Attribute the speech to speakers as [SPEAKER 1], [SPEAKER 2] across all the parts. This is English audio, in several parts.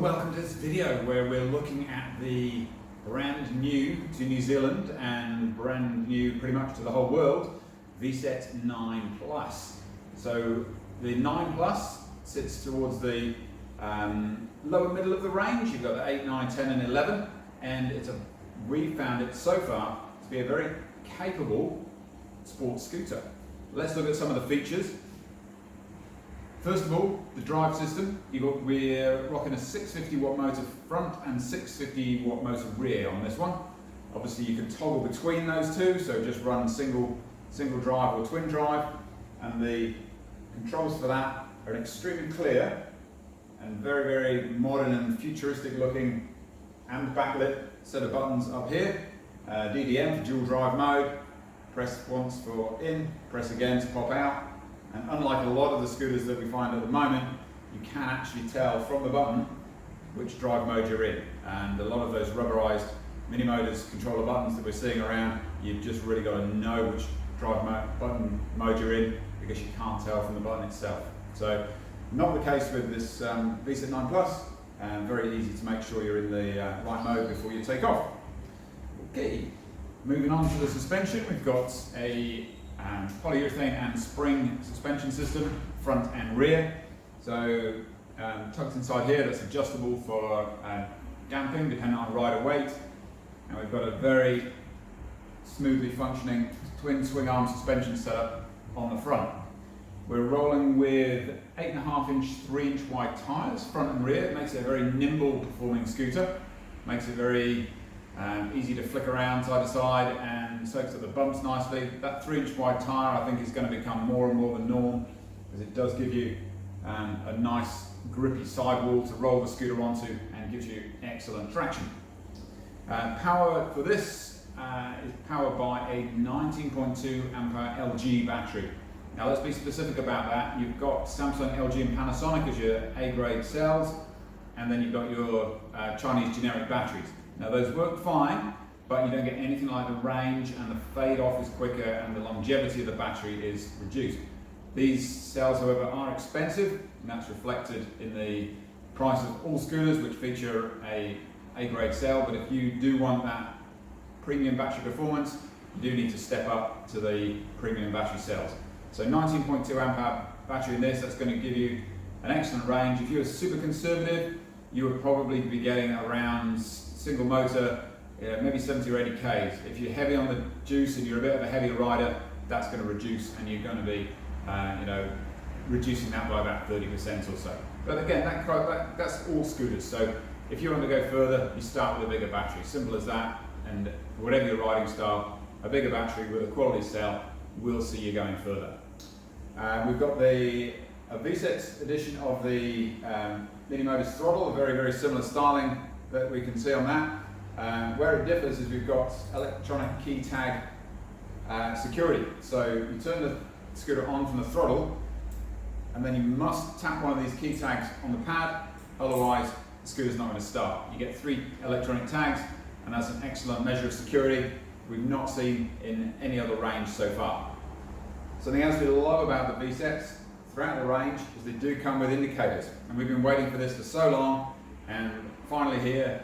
[SPEAKER 1] welcome to this video where we're looking at the brand new to New Zealand and brand new pretty much to the whole world Vsett 9 Plus. So the 9 Plus sits towards the lower middle of the range. You've got the 8, 9, 10 and 11, and we found it so far to be a very capable sports scooter. Let's look at some of the features. First of all, the drive system. We're rocking a 650 watt motor front and 650 watt motor rear on this one. Obviously you can toggle between those two, so just run single drive or twin drive, and the controls for that are extremely clear and very, very modern and futuristic looking, and backlit set of buttons up here. DDM for dual drive mode, press once for in, press again to pop out. And unlike a lot of the scooters that we find at the moment, you can actually tell from the button which drive mode you're in. And a lot of those rubberized mini motors controller buttons that we're seeing around, you've just really got to know which button mode you're in, because you can't tell from the button itself. So not the case with this Vsett 9 Plus, and very easy to make sure you're in the right mode before you take off. Okay, moving on to the suspension, we've got a polyurethane and spring suspension system, front and rear. So tucked inside here, that's adjustable for damping depending on rider weight. And we've got a very smoothly functioning twin swing arm suspension setup on the front. We're rolling with 8.5 inch, 3 inch wide tyres, front and rear. It makes it a very nimble performing scooter. Makes it very easy to flick around side to side and soaks up the bumps nicely. That 3 inch wide tyre I think is going to become more and more the norm, because it does give you a nice grippy sidewall to roll the scooter onto and gives you excellent traction. Power for this is powered by a 19.2 ampere LG battery. Now let's be specific about that. You've got Samsung, LG and Panasonic as your A-grade cells, and then you've got your Chinese generic batteries. Now those work fine, but you don't get anything like the range, and the fade off is quicker and the longevity of the battery is reduced. These cells, however, are expensive, and that's reflected in the price of all scooters which feature a A-grade cell. But if you do want that premium battery performance, you do need to step up to the premium battery cells. So 19.2 ampere battery in this, that's going to give you an excellent range. If you were super conservative, you would probably be getting around single motor, maybe 70 or 80 Ks. If you're heavy on the juice and you're a bit of a heavier rider, that's going to reduce, and you're going to be reducing that by about 30% or so. But again, that's all scooters. So if you want to go further, you start with a bigger battery. Simple as that. And for whatever your riding style, a bigger battery with a quality cell will see you going further. We've got a Vsett edition of the Mini Motors throttle, a very, very similar styling that we can see on that. Where it differs is we've got electronic key tag security. So you turn the scooter on from the throttle, and then you must tap one of these key tags on the pad, otherwise the scooter's not going to start. You get 3 electronic tags, and that's an excellent measure of security we've not seen in any other range so far. Something else we love about the Vsetts throughout the range is they do come with indicators, and we've been waiting for this for so long, and finally here,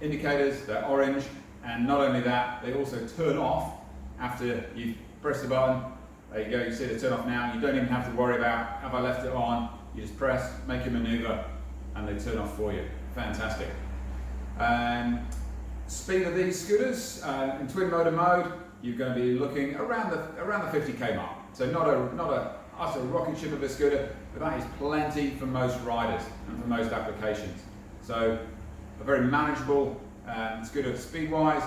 [SPEAKER 1] indicators, they're orange, and not only that, they also turn off after you press the button. There you go, you see the turn off now. You don't even have to worry about, have I left it on? You just press, make a maneuver, and they turn off for you. Fantastic. Speed of these scooters, in twin motor mode, you're going to be looking around the 50k mark. So not a utter rocket ship of a scooter, but that is plenty for most riders and for most applications. So a very manageable scooter speed-wise,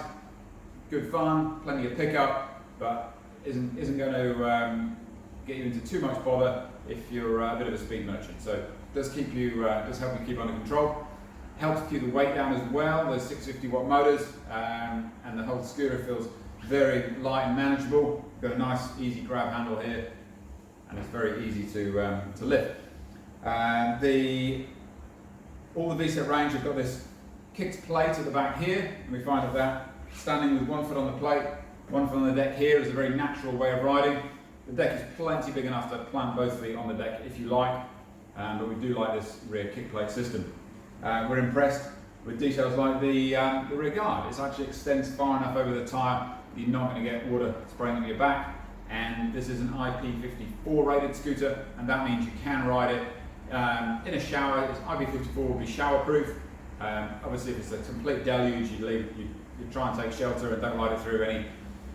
[SPEAKER 1] good fun, plenty of pickup, but isn't going to get you into too much bother if you're a bit of a speed merchant. So it does help you keep under control. Helps keep the weight down as well, those 650 watt motors, and the whole scooter feels very light and manageable. Got a nice easy grab handle here, and it's very easy to lift. All the Vsett range have got this kicked plate at the back here, and we find that standing with one foot on the plate, one foot on the deck here is a very natural way of riding. The deck is plenty big enough to plant both feet on the deck if you like, but we do like this rear kick plate system. We're impressed with details like the rear guard. It actually extends far enough over the tyre that you're not going to get water spraying on your back. And this is an IP54 rated scooter, and that means you can ride it in a shower. IP54 will be shower proof. Obviously if it's a complete deluge, you try and take shelter and don't ride it through any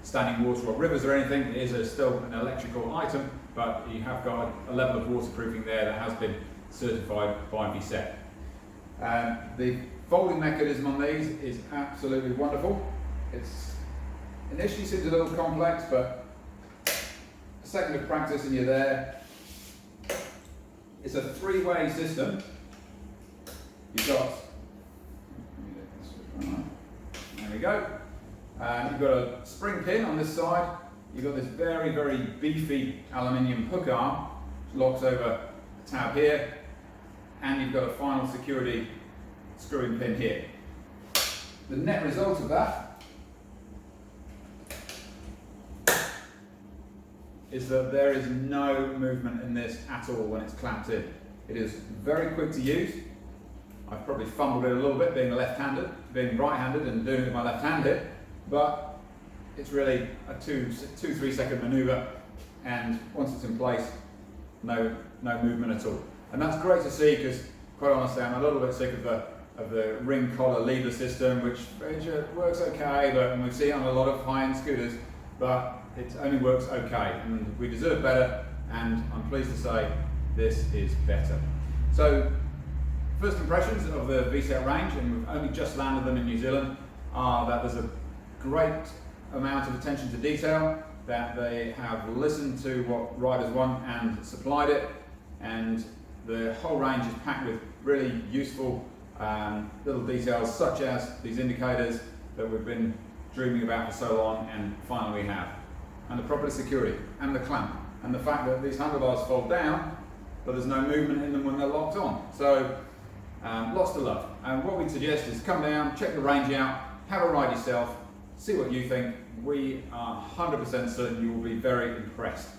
[SPEAKER 1] standing water or rivers or anything. It is still an electrical item, but you have got a level of waterproofing there that has been certified by Vsett. The folding mechanism on these is absolutely wonderful. It's initially seems a little complex, but a second of practice and you're there. It's a three-way system. You've got, there we go. You've got a spring pin on this side. You've got this very, very beefy aluminium hook arm, which locks over a tab here. And you've got a final security screwing pin here. The net result of that is that there is no movement in this at all when it's clamped in. It is very quick to use. I've probably fumbled it a little bit being left-handed, being right-handed and doing it with my left hand here, but it's really a 2-3 second maneuver, and once it's in place, no movement at all. And that's great to see, because quite honestly I'm a little bit sick of the ring collar lever system, which works okay, but and we see it on a lot of high-end scooters, but it only works okay, and we deserve better, and I'm pleased to say this is better. So first impressions of the Vsett range, and we've only just landed them in New Zealand, are that there's a great amount of attention to detail, that they have listened to what riders want and supplied it, and the whole range is packed with really useful little details, such as these indicators that we've been dreaming about for so long, and finally we have. And the proper security, and the clamp, and the fact that these handlebars fold down, but there's no movement in them when they're locked on. So lots to love. And what we'd suggest is come down, check the range out, have a ride yourself, see what you think. We are 100% certain you will be very impressed.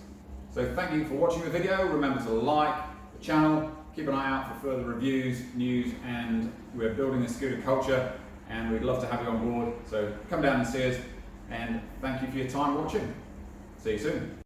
[SPEAKER 1] So thank you for watching the video. Remember to like the channel, keep an eye out for further reviews, news, and we're building a scooter culture, and we'd love to have you on board. So come down and see us, and thank you for your time watching. See you soon.